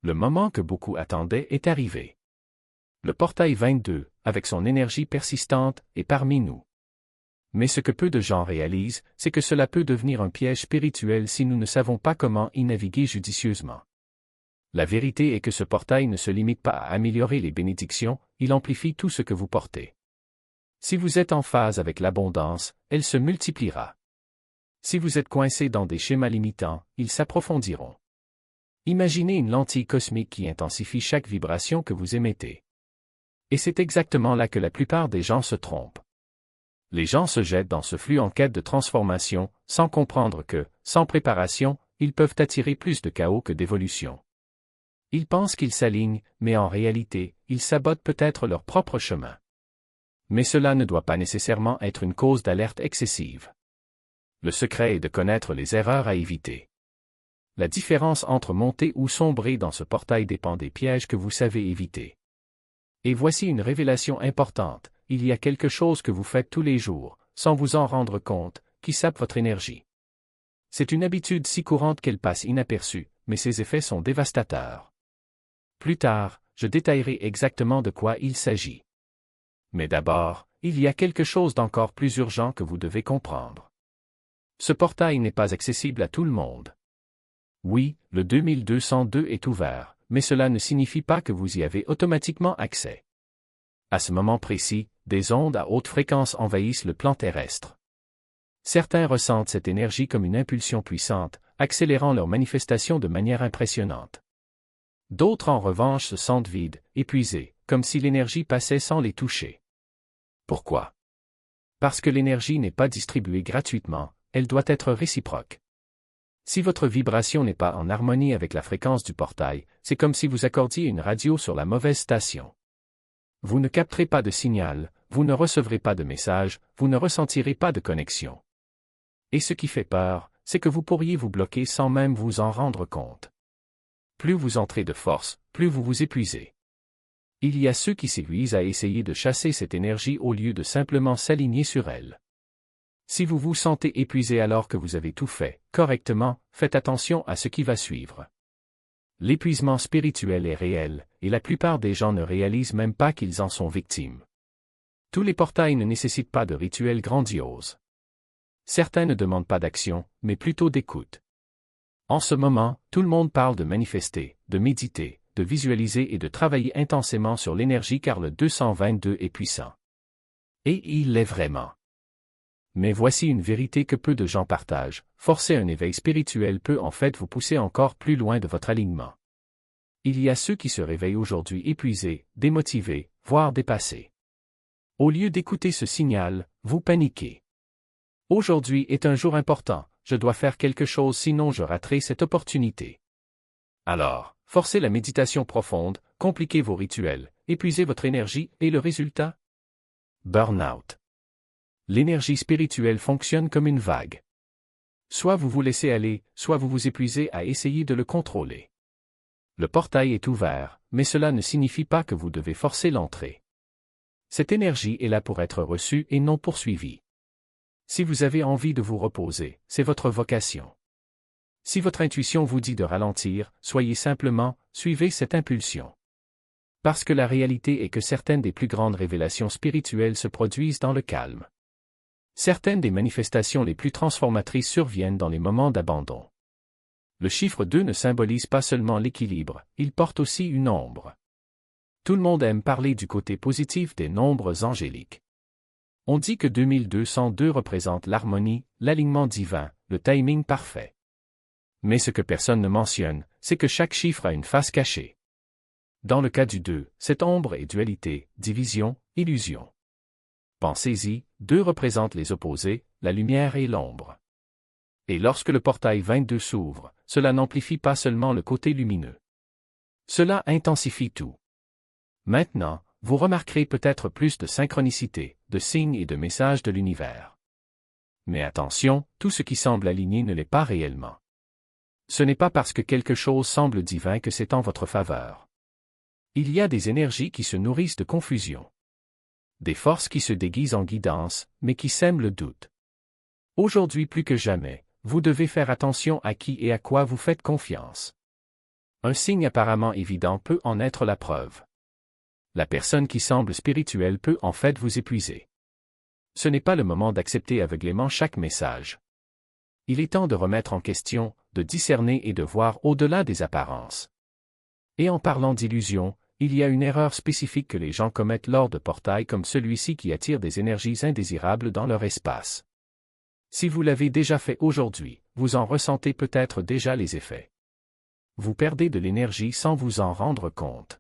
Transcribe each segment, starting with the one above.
Le moment que beaucoup attendaient est arrivé. Le portail 22, avec son énergie persistante, est parmi nous. Mais ce que peu de gens réalisent, c'est que cela peut devenir un piège spirituel si nous ne savons pas comment y naviguer judicieusement. La vérité est que ce portail ne se limite pas à améliorer les bénédictions, il amplifie tout ce que vous portez. Si vous êtes en phase avec l'abondance, elle se multipliera. Si vous êtes coincé dans des schémas limitants, ils s'approfondiront. Imaginez une lentille cosmique qui intensifie chaque vibration que vous émettez. Et c'est exactement là que la plupart des gens se trompent. Les gens se jettent dans ce flux en quête de transformation, sans comprendre que, sans préparation, ils peuvent attirer plus de chaos que d'évolution. Ils pensent qu'ils s'alignent, mais en réalité, ils sabotent peut-être leur propre chemin. Mais cela ne doit pas nécessairement être une cause d'alerte excessive. Le secret est de connaître les erreurs à éviter. La différence entre monter ou sombrer dans ce portail dépend des pièges que vous savez éviter. Et voici une révélation importante, il y a quelque chose que vous faites tous les jours, sans vous en rendre compte, qui sape votre énergie. C'est une habitude si courante qu'elle passe inaperçue, mais ses effets sont dévastateurs. Plus tard, je détaillerai exactement de quoi il s'agit. Mais d'abord, il y a quelque chose d'encore plus urgent que vous devez comprendre. Ce portail n'est pas accessible à tout le monde. Oui, le 2202 est ouvert, mais cela ne signifie pas que vous y avez automatiquement accès. À ce moment précis, des ondes à haute fréquence envahissent le plan terrestre. Certains ressentent cette énergie comme une impulsion puissante, accélérant leur manifestation de manière impressionnante. D'autres en revanche se sentent vides, épuisés, comme si l'énergie passait sans les toucher. Pourquoi? Parce que l'énergie n'est pas distribuée gratuitement, elle doit être réciproque. Si votre vibration n'est pas en harmonie avec la fréquence du portail, c'est comme si vous accordiez une radio sur la mauvaise station. Vous ne capterez pas de signal, vous ne recevrez pas de message, vous ne ressentirez pas de connexion. Et ce qui fait peur, c'est que vous pourriez vous bloquer sans même vous en rendre compte. Plus vous entrez de force, plus vous vous épuisez. Il y a ceux qui s'épuisent à essayer de chasser cette énergie au lieu de simplement s'aligner sur elle. Si vous vous sentez épuisé alors que vous avez tout fait correctement, faites attention à ce qui va suivre. L'épuisement spirituel est réel, et la plupart des gens ne réalisent même pas qu'ils en sont victimes. Tous les portails ne nécessitent pas de rituels grandioses. Certains ne demandent pas d'action, mais plutôt d'écoute. En ce moment, tout le monde parle de manifester, de méditer, de visualiser et de travailler intensément sur l'énergie car le 222 est puissant. Et il l'est vraiment. Mais voici une vérité que peu de gens partagent, forcer un éveil spirituel peut en fait vous pousser encore plus loin de votre alignement. Il y a ceux qui se réveillent aujourd'hui épuisés, démotivés, voire dépassés. Au lieu d'écouter ce signal, vous paniquez. Aujourd'hui est un jour important, je dois faire quelque chose sinon je raterai cette opportunité. Alors, forcez la méditation profonde, compliquez vos rituels, épuisez votre énergie et le résultat? Burn-out. L'énergie spirituelle fonctionne comme une vague. Soit vous vous laissez aller, soit vous vous épuisez à essayer de le contrôler. Le portail est ouvert, mais cela ne signifie pas que vous devez forcer l'entrée. Cette énergie est là pour être reçue et non poursuivie. Si vous avez envie de vous reposer, c'est votre vocation. Si votre intuition vous dit de ralentir, soyez simplement, suivez cette impulsion. Parce que la réalité est que certaines des plus grandes révélations spirituelles se produisent dans le calme. Certaines des manifestations les plus transformatrices surviennent dans les moments d'abandon. Le chiffre 2 ne symbolise pas seulement l'équilibre, il porte aussi une ombre. Tout le monde aime parler du côté positif des nombres angéliques. On dit que 2202 représente l'harmonie, l'alignement divin, le timing parfait. Mais ce que personne ne mentionne, c'est que chaque chiffre a une face cachée. Dans le cas du 2, cette ombre est dualité, division, illusion. Pensez-y, 2 représente les opposés, la lumière et l'ombre. Et lorsque le portail 22 s'ouvre, cela n'amplifie pas seulement le côté lumineux. Cela intensifie tout. Maintenant, vous remarquerez peut-être plus de synchronicité, de signes et de messages de l'univers. Mais attention, tout ce qui semble aligné ne l'est pas réellement. Ce n'est pas parce que quelque chose semble divin que c'est en votre faveur. Il y a des énergies qui se nourrissent de confusion. Des forces qui se déguisent en guidance, mais qui sèment le doute. Aujourd'hui plus que jamais, vous devez faire attention à qui et à quoi vous faites confiance. Un signe apparemment évident peut en être la preuve. La personne qui semble spirituelle peut en fait vous épuiser. Ce n'est pas le moment d'accepter aveuglément chaque message. Il est temps de remettre en question, de discerner et de voir au-delà des apparences. Et en parlant d'illusion, il y a une erreur spécifique que les gens commettent lors de portails comme celui-ci qui attire des énergies indésirables dans leur espace. Si vous l'avez déjà fait aujourd'hui, vous en ressentez peut-être déjà les effets. Vous perdez de l'énergie sans vous en rendre compte.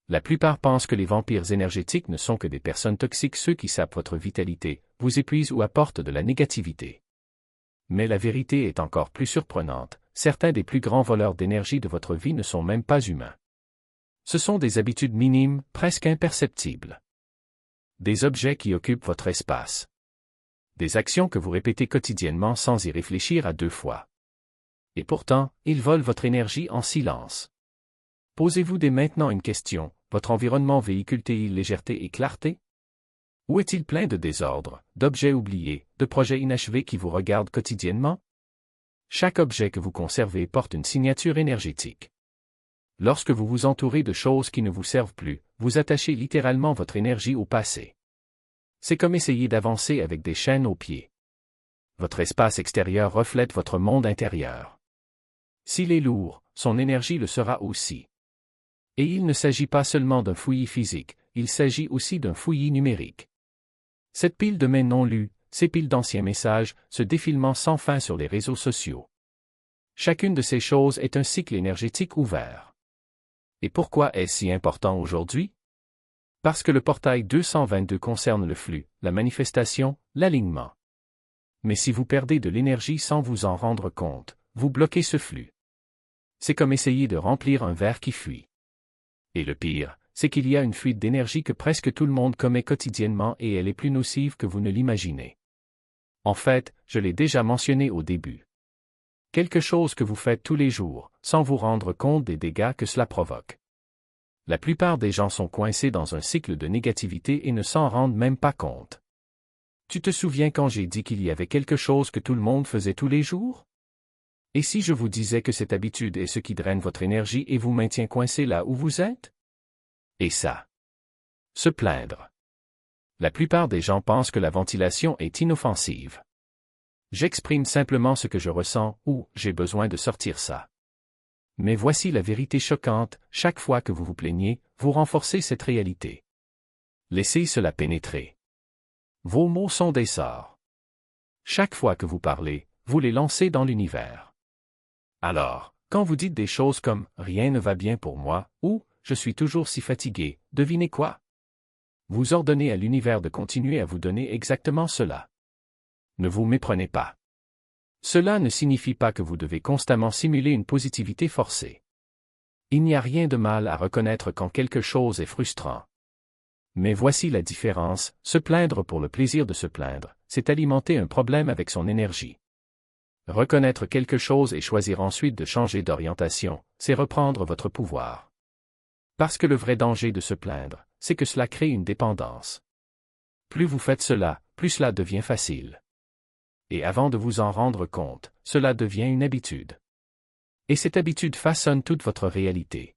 La plupart pensent que les vampires énergétiques ne sont que des personnes toxiques, ceux qui sapent votre vitalité, vous épuisent ou apportent de la négativité. Mais la vérité est encore plus surprenante, certains des plus grands voleurs d'énergie de votre vie ne sont même pas humains. Ce sont des habitudes minimes, presque imperceptibles. Des objets qui occupent votre espace. Des actions que vous répétez quotidiennement sans y réfléchir à deux fois. Et pourtant, ils volent votre énergie en silence. Posez-vous dès maintenant une question, votre environnement véhicule-t-il légèreté et clarté? Ou est-il plein de désordre, d'objets oubliés, de projets inachevés qui vous regardent quotidiennement? Chaque objet que vous conservez porte une signature énergétique. Lorsque vous vous entourez de choses qui ne vous servent plus, vous attachez littéralement votre énergie au passé. C'est comme essayer d'avancer avec des chaînes aux pieds. Votre espace extérieur reflète votre monde intérieur. S'il est lourd, son énergie le sera aussi. Et il ne s'agit pas seulement d'un fouillis physique, il s'agit aussi d'un fouillis numérique. Cette pile de mails non lus, ces piles d'anciens messages, ce défilement sans fin sur les réseaux sociaux. Chacune de ces choses est un cycle énergétique ouvert. Et pourquoi est-ce si important aujourd'hui? Parce que le portail 222 concerne le flux, la manifestation, l'alignement. Mais si vous perdez de l'énergie sans vous en rendre compte, vous bloquez ce flux. C'est comme essayer de remplir un verre qui fuit. Et le pire, c'est qu'il y a une fuite d'énergie que presque tout le monde commet quotidiennement et elle est plus nocive que vous ne l'imaginez. En fait, je l'ai déjà mentionné au début. Quelque chose que vous faites tous les jours, sans vous rendre compte des dégâts que cela provoque. La plupart des gens sont coincés dans un cycle de négativité et ne s'en rendent même pas compte. Tu te souviens quand j'ai dit qu'il y avait quelque chose que tout le monde faisait tous les jours? Et si je vous disais que cette habitude est ce qui draine votre énergie et vous maintient coincé là où vous êtes? Et ça. Se plaindre. La plupart des gens pensent que la ventilation est inoffensive. J'exprime simplement ce que je ressens ou j'ai besoin de sortir ça. Mais voici la vérité choquante, chaque fois que vous vous plaignez, vous renforcez cette réalité. Laissez cela pénétrer. Vos mots sont des sorts. Chaque fois que vous parlez, vous les lancez dans l'univers. Alors, quand vous dites des choses comme « rien ne va bien pour moi » ou « je suis toujours si fatigué », devinez quoi? Vous ordonnez à l'univers de continuer à vous donner exactement cela. Ne vous méprenez pas. Cela ne signifie pas que vous devez constamment simuler une positivité forcée. Il n'y a rien de mal à reconnaître quand quelque chose est frustrant. Mais voici la différence, se plaindre pour le plaisir de se plaindre, c'est alimenter un problème avec son énergie. Reconnaître quelque chose et choisir ensuite de changer d'orientation, c'est reprendre votre pouvoir. Parce que le vrai danger de se plaindre, c'est que cela crée une dépendance. Plus vous faites cela, plus cela devient facile. Et avant de vous en rendre compte, cela devient une habitude. Et cette habitude façonne toute votre réalité.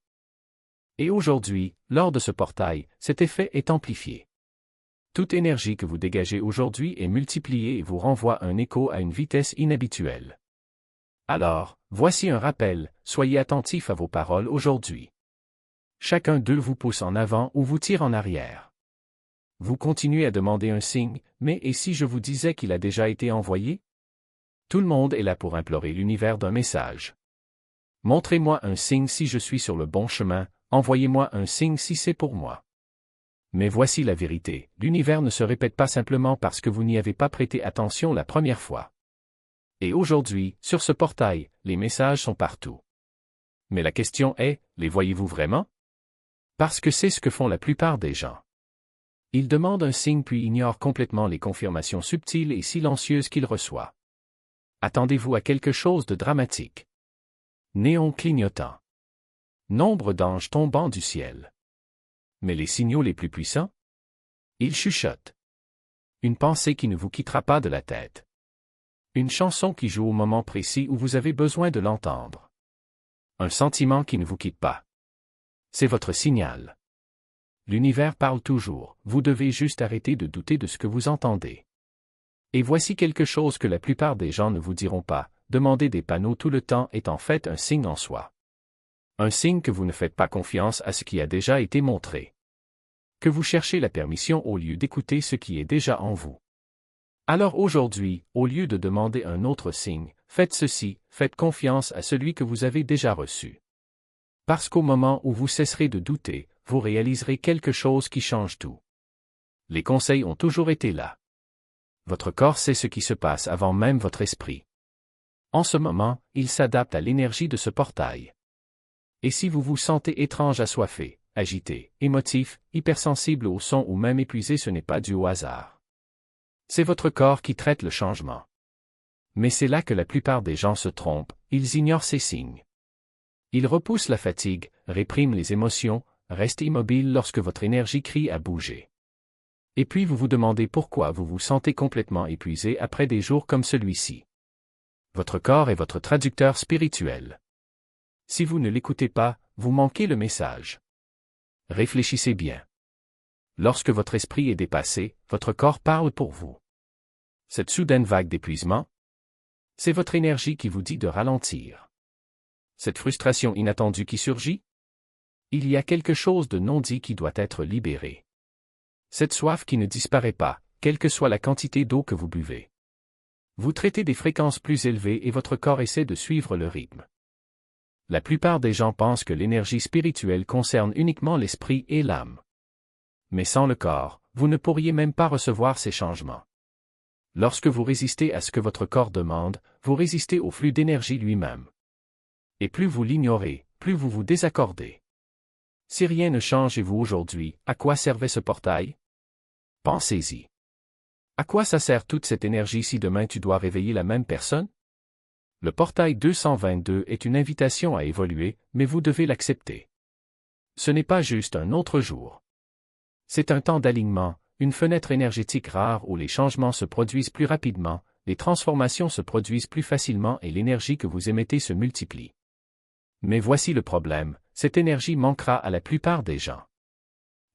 Et aujourd'hui, lors de ce portail, cet effet est amplifié. Toute énergie que vous dégagez aujourd'hui est multipliée et vous renvoie un écho à une vitesse inhabituelle. Alors, voici un rappel, soyez attentifs à vos paroles aujourd'hui. Chacun d'eux vous pousse en avant ou vous tire en arrière. Vous continuez à demander un signe, mais et si je vous disais qu'il a déjà été envoyé? Tout le monde est là pour implorer l'univers d'un message. Montrez-moi un signe si je suis sur le bon chemin, envoyez-moi un signe si c'est pour moi. Mais voici la vérité, l'univers ne se répète pas simplement parce que vous n'y avez pas prêté attention la première fois. Et aujourd'hui, sur ce portail, les messages sont partout. Mais la question est, les voyez-vous vraiment? Parce que c'est ce que font la plupart des gens. Ils demandent un signe puis ignorent complètement les confirmations subtiles et silencieuses qu'ils reçoivent. Attendez-vous à quelque chose de dramatique. Néon clignotant. Nombre d'anges tombant du ciel. Mais les signaux les plus puissants? Ils chuchotent. Une pensée qui ne vous quittera pas de la tête. Une chanson qui joue au moment précis où vous avez besoin de l'entendre. Un sentiment qui ne vous quitte pas. C'est votre signal. L'univers parle toujours, vous devez juste arrêter de douter de ce que vous entendez. Et voici quelque chose que la plupart des gens ne vous diront pas, demander des panneaux tout le temps est en fait un signe en soi. Un signe que vous ne faites pas confiance à ce qui a déjà été montré. Que vous cherchez la permission au lieu d'écouter ce qui est déjà en vous. Alors aujourd'hui, au lieu de demander un autre signe, faites ceci, faites confiance à celui que vous avez déjà reçu. Parce qu'au moment où vous cesserez de douter, vous réaliserez quelque chose qui change tout. Les conseils ont toujours été là. Votre corps sait ce qui se passe avant même votre esprit. En ce moment, il s'adapte à l'énergie de ce portail. Et si vous vous sentez étrange, assoiffé, agité, émotif, hypersensible au son ou même épuisé, ce n'est pas dû au hasard. C'est votre corps qui traite le changement. Mais c'est là que la plupart des gens se trompent, ils ignorent ces signes. Ils repoussent la fatigue, répriment les émotions, restent immobiles lorsque votre énergie crie à bouger. Et puis vous vous demandez pourquoi vous vous sentez complètement épuisé après des jours comme celui-ci. Votre corps est votre traducteur spirituel. Si vous ne l'écoutez pas, vous manquez le message. Réfléchissez bien. Lorsque votre esprit est dépassé, votre corps parle pour vous. Cette soudaine vague d'épuisement, c'est votre énergie qui vous dit de ralentir. Cette frustration inattendue qui surgit, il y a quelque chose de non dit qui doit être libéré. Cette soif qui ne disparaît pas, quelle que soit la quantité d'eau que vous buvez. Vous traitez des fréquences plus élevées et votre corps essaie de suivre le rythme. La plupart des gens pensent que l'énergie spirituelle concerne uniquement l'esprit et l'âme. Mais sans le corps, vous ne pourriez même pas recevoir ces changements. Lorsque vous résistez à ce que votre corps demande, vous résistez au flux d'énergie lui-même. Et plus vous l'ignorez, plus vous vous désaccordez. Si rien ne change chez vous aujourd'hui, à quoi servait ce portail? Pensez-y. À quoi ça sert toute cette énergie si demain tu dois réveiller la même personne? Le portail 222 est une invitation à évoluer, mais vous devez l'accepter. Ce n'est pas juste un autre jour. C'est un temps d'alignement, une fenêtre énergétique rare où les changements se produisent plus rapidement, les transformations se produisent plus facilement et l'énergie que vous émettez se multiplie. Mais voici le problème, cette énergie manquera à la plupart des gens.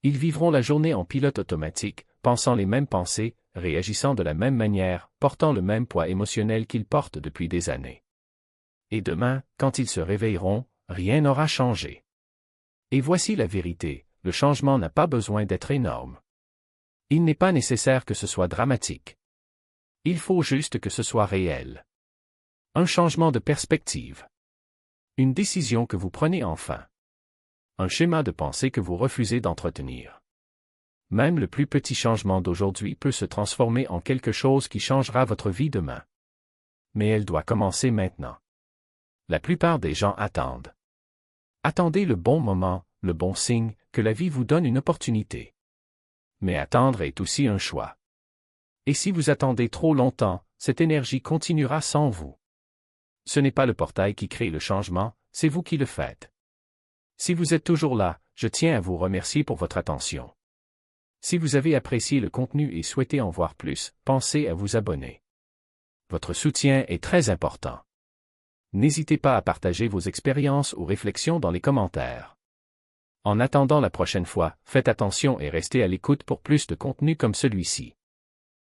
Ils vivront la journée en pilote automatique, pensant les mêmes pensées, réagissant de la même manière, portant le même poids émotionnel qu'ils portent depuis des années. Et demain, quand ils se réveilleront, rien n'aura changé. Et voici la vérité, le changement n'a pas besoin d'être énorme. Il n'est pas nécessaire que ce soit dramatique. Il faut juste que ce soit réel. Un changement de perspective. Une décision que vous prenez enfin. Un schéma de pensée que vous refusez d'entretenir. Même le plus petit changement d'aujourd'hui peut se transformer en quelque chose qui changera votre vie demain. Mais elle doit commencer maintenant. La plupart des gens attendent. Attendez le bon moment, le bon signe, que la vie vous donne une opportunité. Mais attendre est aussi un choix. Et si vous attendez trop longtemps, cette énergie continuera sans vous. Ce n'est pas le portail qui crée le changement, c'est vous qui le faites. Si vous êtes toujours là, je tiens à vous remercier pour votre attention. Si vous avez apprécié le contenu et souhaitez en voir plus, pensez à vous abonner. Votre soutien est très important. N'hésitez pas à partager vos expériences ou réflexions dans les commentaires. En attendant la prochaine fois, faites attention et restez à l'écoute pour plus de contenu comme celui-ci.